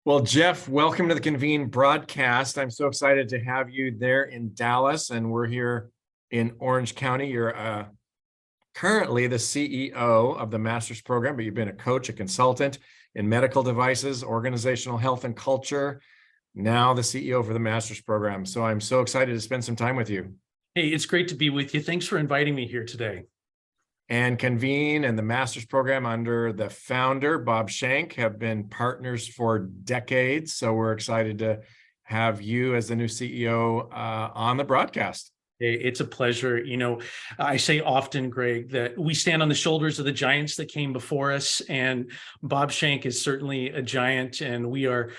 Well, Jeff, welcome to the Convene broadcast. I'm so excited to have you there in Dallas, and we're here in Orange County. You're currently the CEO of the master's program, but you've been a coach, a consultant in medical devices, organizational health and culture, now the CEO for the master's program. So I'm so excited to spend some time with you. Hey, it's great to be with you. Thanks for inviting me here today. And Convene and the master's program under the founder, Bob Shank, have been partners for decades. So we're excited to have you as the new CEO on the broadcast. Hey, it's a pleasure. I say often, Greg, that we stand on the shoulders of the giants that came before us, and Bob Shank is certainly a giant, and we are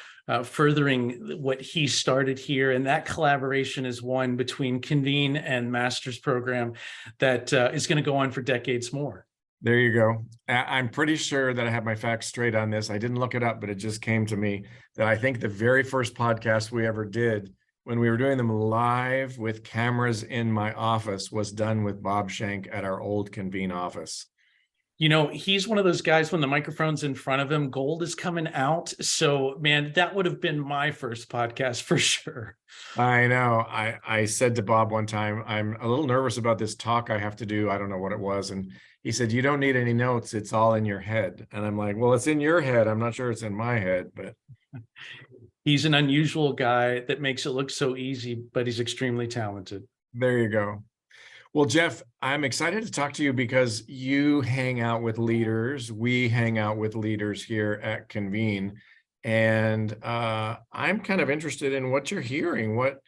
furthering what he started here. And that collaboration is one between Convene and Master's Program that is going to go on for decades more. There you go. I'm pretty sure that I have my facts straight on this. I didn't look it up, but it just came to me that I think the very first podcast we ever did, when we were doing them live with cameras in my office, was done with Bob Shank at our old Convene office. He's one of those guys, when the microphone's in front of him, gold is coming out. So, man, that would have been my first podcast for sure. I know. I said to Bob one time, I'm a little nervous about this talk I have to do. I don't know what it was. And he said, you don't need any notes. It's all in your head. And I'm like, well, it's in your head. I'm not sure it's in my head, but. He's an unusual guy that makes it look so easy, but he's extremely talented. There you go. Well, Jeff, I'm excited to talk to you because you hang out with leaders. We hang out with leaders here at Convene. And I'm kind of interested in what you're hearing. What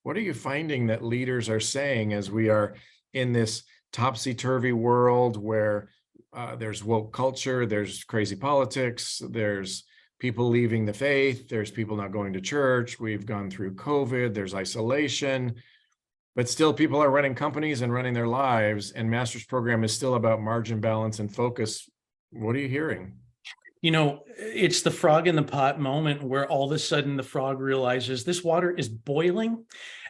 are you finding that leaders are saying as we are in this topsy-turvy world where there's woke culture, there's crazy politics, there's people leaving the faith, there's people not going to church, we've gone through COVID, there's isolation, but still people are running companies and running their lives, and master's program is still about margin, balance, and focus. What are you hearing? It's the frog in the pot moment where all of a sudden the frog realizes this water is boiling.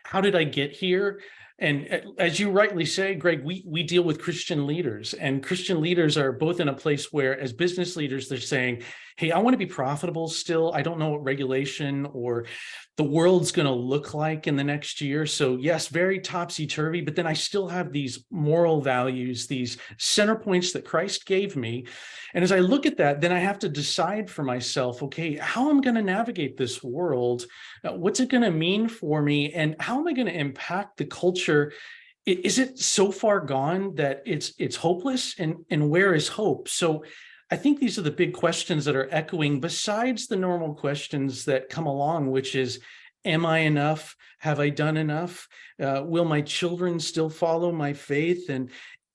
How did I get here? And as you rightly say, Greg, we deal with Christian leaders, and Christian leaders are both in a place where, as business leaders, they're saying, hey, I want to be profitable still. I don't know what regulation or the world's going to look like in the next year. So yes, very topsy-turvy, but then I still have these moral values, these center points that Christ gave me. And as I look at that, then I have to decide for myself, okay, how am I going to navigate this world? What's it going to mean for me? And how am I going to impact the culture? Is it so far gone that it's hopeless? And where is hope? So I think these are the big questions that are echoing, besides the normal questions that come along, which is, am I enough? Have I done enough? Will my children still follow my faith? And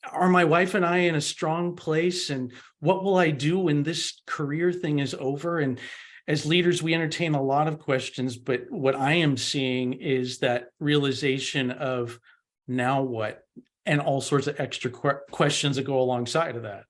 are my wife and I in a strong place? And what will I do when this career thing is over? And as leaders, we entertain a lot of questions, but what I am seeing is that realization of now what, and all sorts of extra questions that go alongside of that.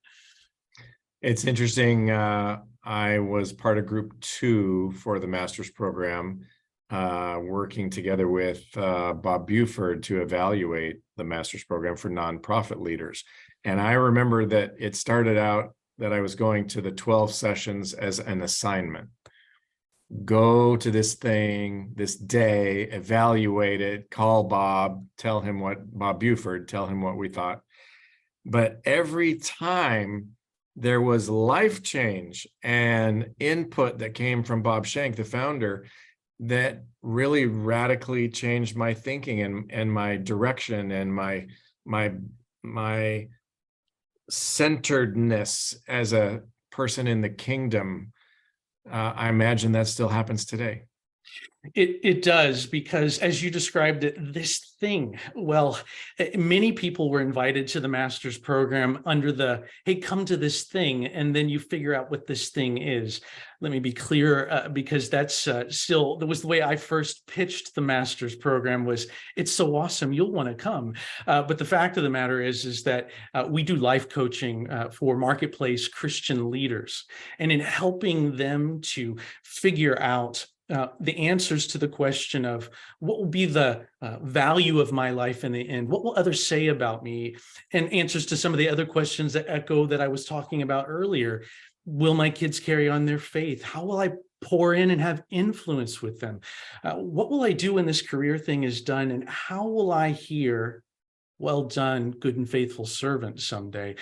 It's interesting. I was part of group 2 for the master's program, working together with Bob Buford to evaluate the master's program for nonprofit leaders. And I remember that it started out that I was going to the 12 sessions as an assignment. Go to this thing, this day, evaluate it, call Bob, tell him what we thought. But every time there was life change and input that came from Bob Shank, the founder, that really radically changed my thinking and my direction and my centeredness as a person in the kingdom. I imagine that still happens today. It does, because as you described it, this thing, well, many people were invited to the master's program under the, hey, come to this thing, and then you figure out what this thing is. Let me be clear, because that's still, that was the way I first pitched the master's program, was it's so awesome, you'll want to come. But the fact of the matter is that we do life coaching for marketplace Christian leaders, and in helping them to figure out the answers to the question of what will be the value of my life in the end? What will others say about me? And answers to some of the other questions that echo that I was talking about earlier. Will my kids carry on their faith? How will I pour in and have influence with them? What will I do when this career thing is done? And how will I hear, well done, good and faithful servant someday?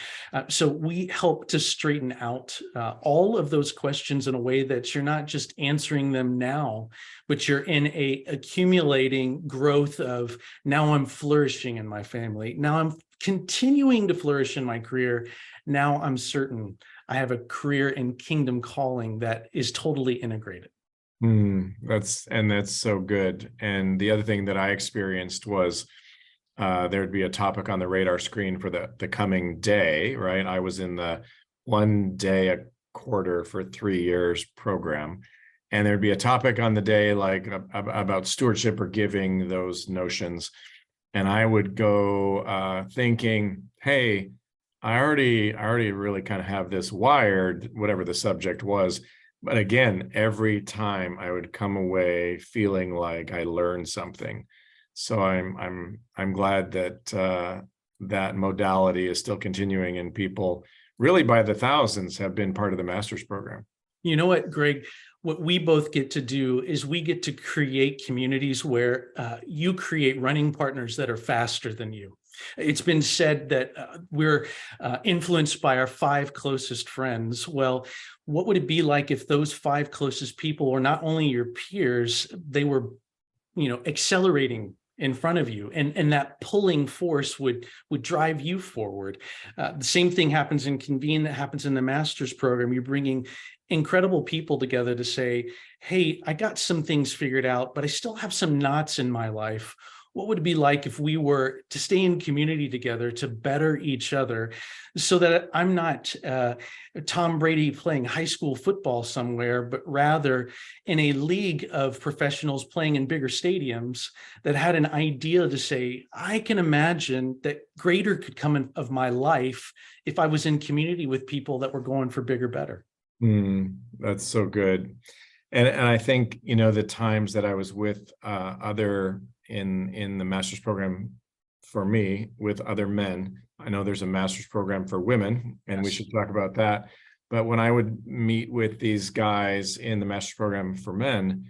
So we help to straighten out all of those questions in a way that you're not just answering them now, but you're in a accumulating growth of, now I'm flourishing in my family. Now I'm continuing to flourish in my career. Now I'm certain I have a career in kingdom calling that is totally integrated. That's so good. And the other thing that I experienced was there'd be a topic on the radar screen for the coming day, right? I was in the 1 day a quarter for 3 years program, and there'd be a topic on the day like about stewardship or giving, those notions. And I would go thinking, hey, I already really kind of have this wired, whatever the subject was. But again, every time I would come away feeling like I learned something. So I'm glad that that modality is still continuing, and people really by the thousands have been part of the master's program. You know what, Greg? What we both get to do is we get to create communities where you create running partners that are faster than you. It's been said that we're influenced by our 5 closest friends. Well, what would it be like if those 5 closest people were not only your peers, they were, accelerating in front of you, and that pulling force would drive you forward. The same thing happens in Convene, that happens in the master's program. You're bringing incredible people together to say, hey, I got some things figured out, but I still have some knots in my life. What would it be like if we were to stay in community together to better each other, so that I'm not Tom Brady playing high school football somewhere, but rather in a league of professionals playing in bigger stadiums that had an idea to say, I can imagine that greater could come of my life if I was in community with people that were going for bigger, better. That's so good. And I think, the times that I was with other in the master's program for me with other men, I know there's a master's program for women, and we should talk about that. But when I would meet with these guys in the master's program for men,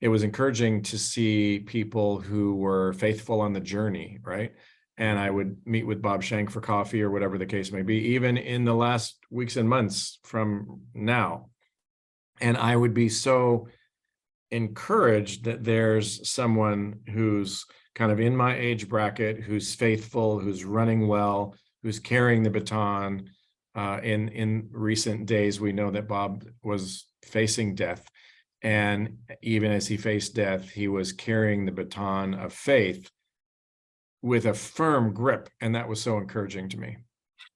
it was encouraging to see people who were faithful on the journey, right? And I would meet with Bob Shank for coffee or whatever the case may be, even in the last weeks and months from now. And I would be so encouraged that there's someone who's kind of in my age bracket, who's faithful, who's running well, who's carrying the baton. In recent days, we know that Bob was facing death. And even as he faced death, he was carrying the baton of faith with a firm grip. And that was so encouraging to me.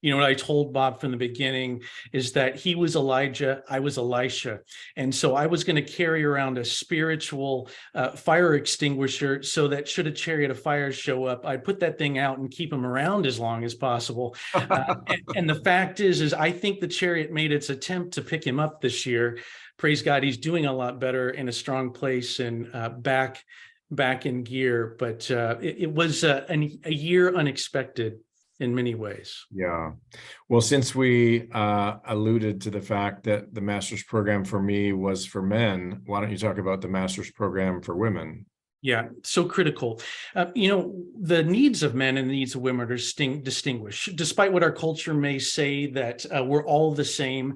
What I told Bob from the beginning is that he was Elijah, I was Elisha. And so I was going to carry around a spiritual fire extinguisher, so that should a chariot of fire show up, I'd put that thing out and keep him around as long as possible. And the fact is I think the chariot made its attempt to pick him up this year. Praise God, he's doing a lot better, in a strong place, and back in gear. But it was a year unexpected in many ways. Yeah. Well, since we alluded to the fact that the master's program for me was for men, why don't you talk about the master's program for women? Yeah, so critical. The needs of men and the needs of women are distinguished. Despite what our culture may say that we're all the same,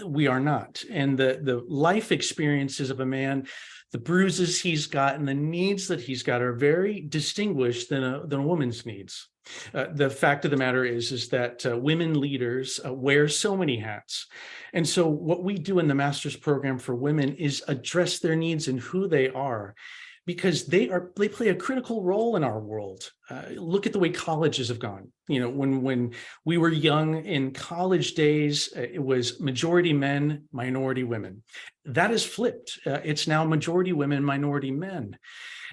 we are not. And the life experiences of a man, the bruises he's got and the needs that he's got, are very distinguished than a woman's needs. The fact of the matter is that women leaders wear so many hats. And so what we do in the master's program for women is address their needs and who they are, because they play a critical role in our world. Look at the way colleges have gone. When we were young in college days, it was majority men, minority women. That is flipped. It's now majority women, minority men.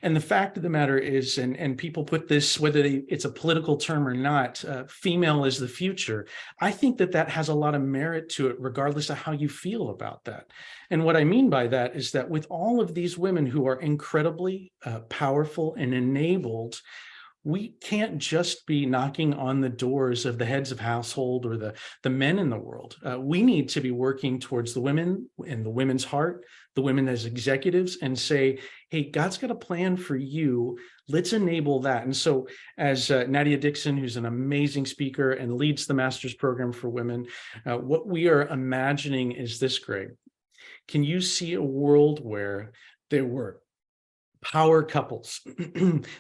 And the fact of the matter is, and people put this, whether it's a political term or not, female is the future. I think that has a lot of merit to it, regardless of how you feel about that. And what I mean by that is that with all of these women who are incredibly powerful and enabled, we can't just be knocking on the doors of the heads of household or the men in the world. We need to be working towards the women and the women's heart, the women as executives, and say, hey, God's got a plan for you. Let's enable that. And so as Nadia Dixon, who's an amazing speaker and leads the master's program for women, what we are imagining is this, Greg. Can you see a world where there were power couples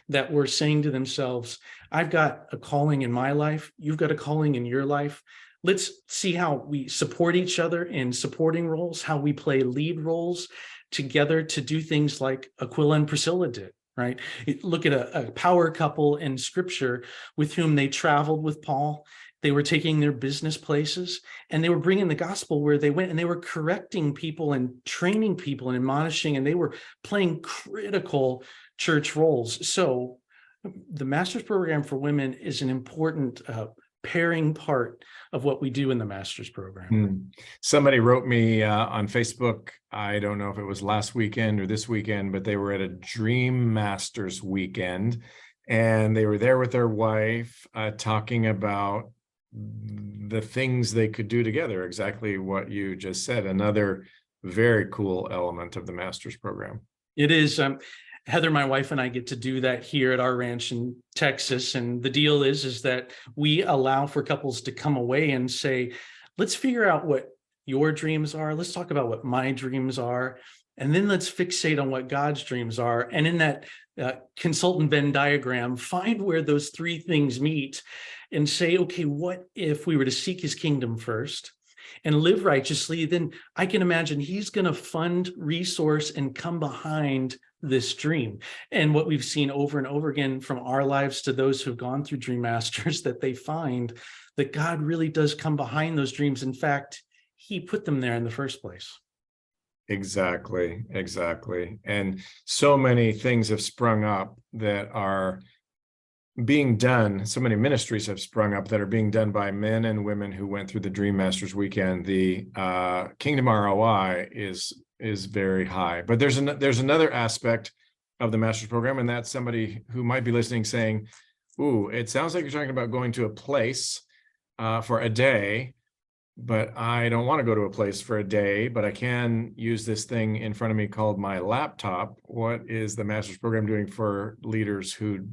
that were saying to themselves, I've got a calling in my life, you've got a calling in your life. Let's see how we support each other in supporting roles, how we play lead roles together to do things like Aquila and Priscilla did, right? Look at a power couple in scripture with whom they traveled with Paul. They were taking their business places and they were bringing the gospel where they went, and they were correcting people and training people and admonishing, and they were playing critical church roles. So the master's program for women is an important pairing part of what we do in the master's program. Somebody wrote me on Facebook, I don't know if it was last weekend or this weekend, but they were at a Dream Masters weekend, and they were there with their wife talking about the things they could do together, exactly what you just said. Another very cool element of the master's program. It is. Heather, my wife, and I get to do that here at our ranch in Texas. And the deal is that we allow for couples to come away and say, let's figure out what your dreams are. Let's talk about what my dreams are. And then let's fixate on what God's dreams are. And in that consultant Venn diagram, find where those three things meet and say, okay, what if we were to seek his kingdom first and live righteously? Then I can imagine he's going to fund, resource, and come behind this dream. And what we've seen over and over again from our lives to those who've gone through Dream Masters, that they find that God really does come behind those dreams. In fact, he put them there in the first place. Exactly. And so many things have sprung up that are being done. So many ministries have sprung up that are being done by men and women who went through the Dream Masters weekend. The Kingdom ROI is very high, but there's another aspect of the master's program, and that's somebody who might be listening saying, ooh, it sounds like you're talking about going to a place for a day, but I don't want to go to a place for a day, but I can use this thing in front of me called my laptop. What is the master's program doing for leaders who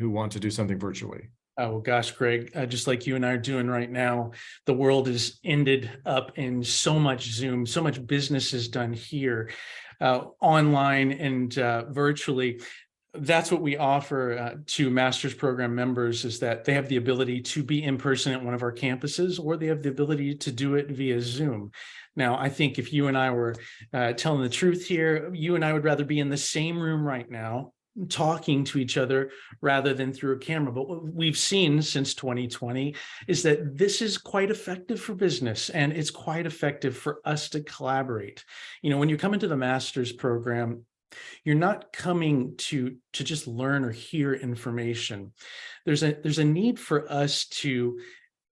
want to do something virtually? Oh gosh, Greg, just like you and I are doing right now, the world is ended up in so much Zoom, so much business is done here, online and virtually. That's what we offer to master's program members, is that they have the ability to be in person at one of our campuses, or they have the ability to do it via Zoom. Now, I think if you and I were telling the truth here, you and I would rather be in the same room right now, talking to each other rather than through a camera. But what we've seen since 2020 is that this is quite effective for business, and it's quite effective for us to collaborate. You know, when you come into the master's program, you're not coming to just learn or hear information. There's a need for us to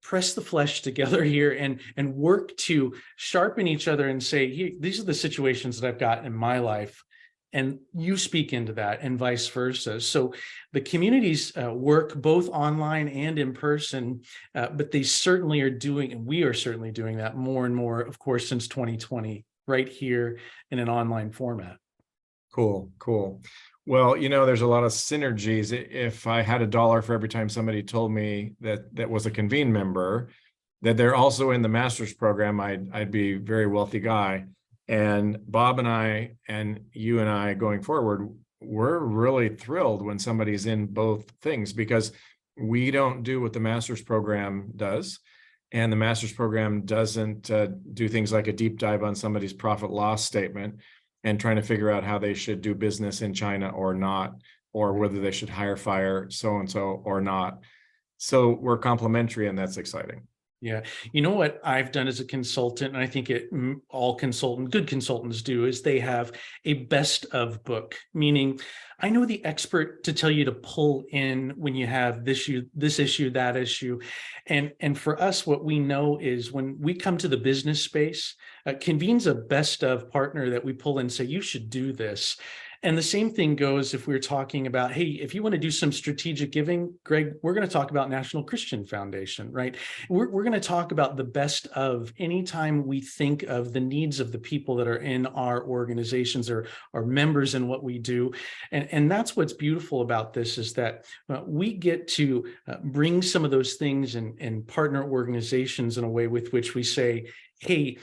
press the flesh together here and work to sharpen each other and say, these are the situations that I've got in my life, and you speak into that, and vice versa. So the communities work both online and in person, but they certainly are doing, and we are certainly doing that more and more, of course, since 2020, right here in an online format. Cool. Well, you know, there's a lot of synergies. If I had $1 for every time somebody told me that was a Convene member, that they're also in the master's program, I'd be a very wealthy guy. And Bob and I, and you and I going forward, we're really thrilled when somebody's in both things, because we don't do what the master's program does. And the master's program doesn't do things like a deep dive on somebody's profit loss statement and trying to figure out how they should do business in China or not, or whether they should hire, fire so-and-so or not. So we're complementary, and that's exciting. Yeah. You know what I've done as a consultant, and I think good consultants do, is they have a best of book, meaning I know the expert to tell you to pull in when you have this issue, that issue. And for us, what we know is when we come to the business space, Convene's a best of partner that we pull in and say, you should do this. And the same thing goes if we're talking about, hey, if you want to do some strategic giving, Greg, we're going to talk about National Christian Foundation, right? We're going to talk about the best of anytime we think of the needs of the people that are in our organizations or members in what we do. And that's what's beautiful about this, is that we get to bring some of those things and partner organizations in a way with which we say, hey,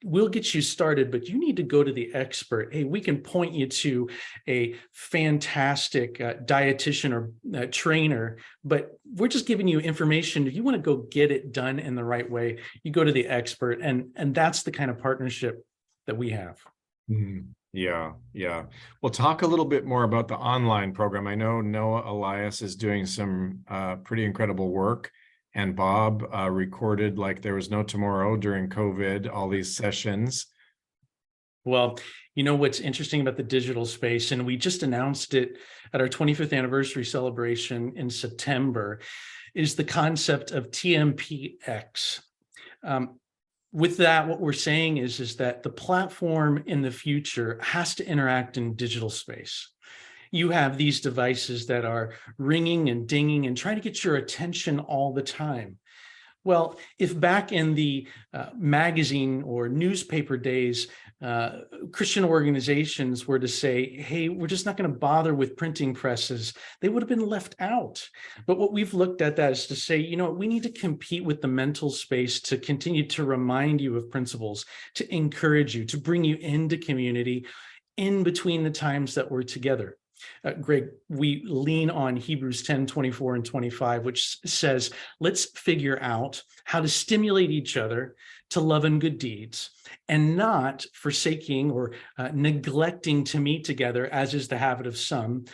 we'll get you started, but you need to go to the expert. Hey, we can point you to a fantastic dietitian or trainer, but we're just giving you information. If you want to go get it done in the right way, you go to the expert. And that's the kind of partnership that we have. Yeah. We'll talk a little bit more about the online program. I know Noah Elias is doing some pretty incredible work. And Bob recorded like there was no tomorrow during COVID, all these sessions. Well, you know what's interesting about the digital space, and we just announced it at our 25th anniversary celebration in September, is the concept of TMPX. With that, what we're saying is that the platform in the future has to interact in digital space. You have these devices that are ringing and dinging and trying to get your attention all the time. Well, if back in the magazine or newspaper days, Christian organizations were to say, hey, we're just not going to bother with printing presses, they would have been left out. But what we've looked at that is to say, you know, we need to compete with the mental space to continue to remind you of principles, to encourage you, to bring you into community in between the times that we're together. Greg, we lean on Hebrews 10, 24 and 25, which says, let's figure out how to stimulate each other to love and good deeds, and not forsaking or neglecting to meet together, as is the habit of some,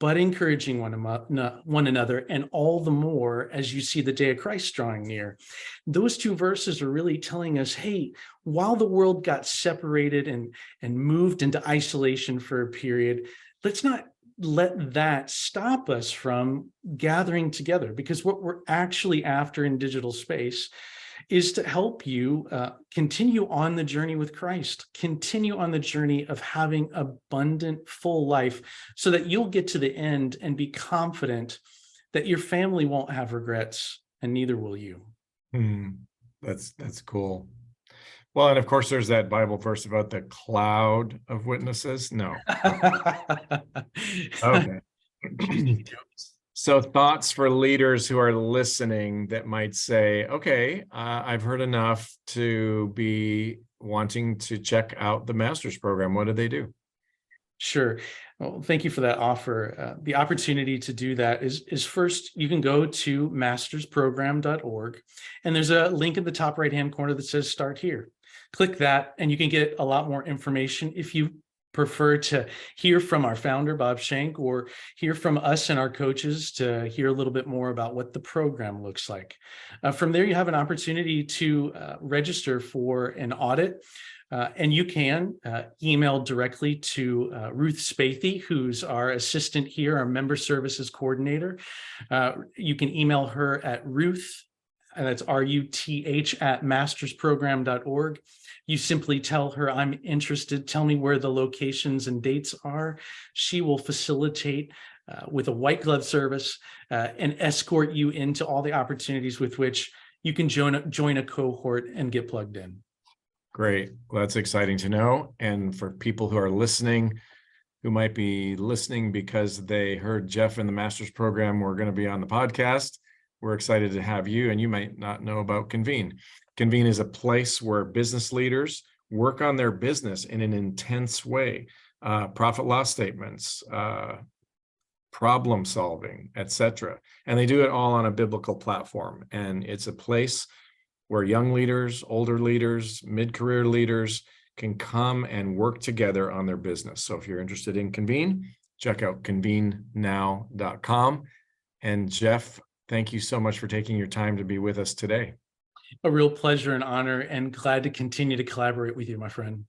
but encouraging one another, and all the more as you see the day of Christ drawing near. Those two verses are really telling us, hey, while the world got separated and moved into isolation for a period, let's not let that stop us from gathering together, because what we're actually after in digital space is to help you continue on the journey with Christ, continue on the journey of having abundant, full life, so that you'll get to the end and be confident that your family won't have regrets, and neither will you. That's cool. Well, and of course, there's that Bible verse about the cloud of witnesses. No. Okay. So thoughts for leaders who are listening that might say, okay, I've heard enough to be wanting to check out the master's program. What do they do? Sure. Well, thank you for that offer. The opportunity to do that is first, you can go to mastersprogram.org, and there's a link in the top right-hand corner that says Start Here. Click that, and you can get a lot more information. If you prefer to hear from our founder, Bob Shank, or hear from us and our coaches to hear a little bit more about what the program looks like. From there, you have an opportunity to register for an audit. And you can email directly to Ruth Spathy, who's our assistant here, our member services coordinator. You can email her at Ruth, and that's RUTH at mastersprogram.org. You simply tell her, I'm interested, tell me where the locations and dates are. She will facilitate with a white glove service and escort you into all the opportunities with which you can join a cohort and get plugged in. Great. Well, that's exciting to know. And for people who are listening, who might be listening because they heard Jeff in the master's program, we're going to be on the podcast. We're excited to have you, and you might not know about Convene. Convene is a place where business leaders work on their business in an intense way, profit loss statements, problem solving, etc. And they do it all on a biblical platform. And it's a place where young leaders, older leaders, mid-career leaders can come and work together on their business. So if you're interested in Convene, check out convenenow.com. And Jeff, thank you so much for taking your time to be with us today. A real pleasure and honor, and glad to continue to collaborate with you, my friend.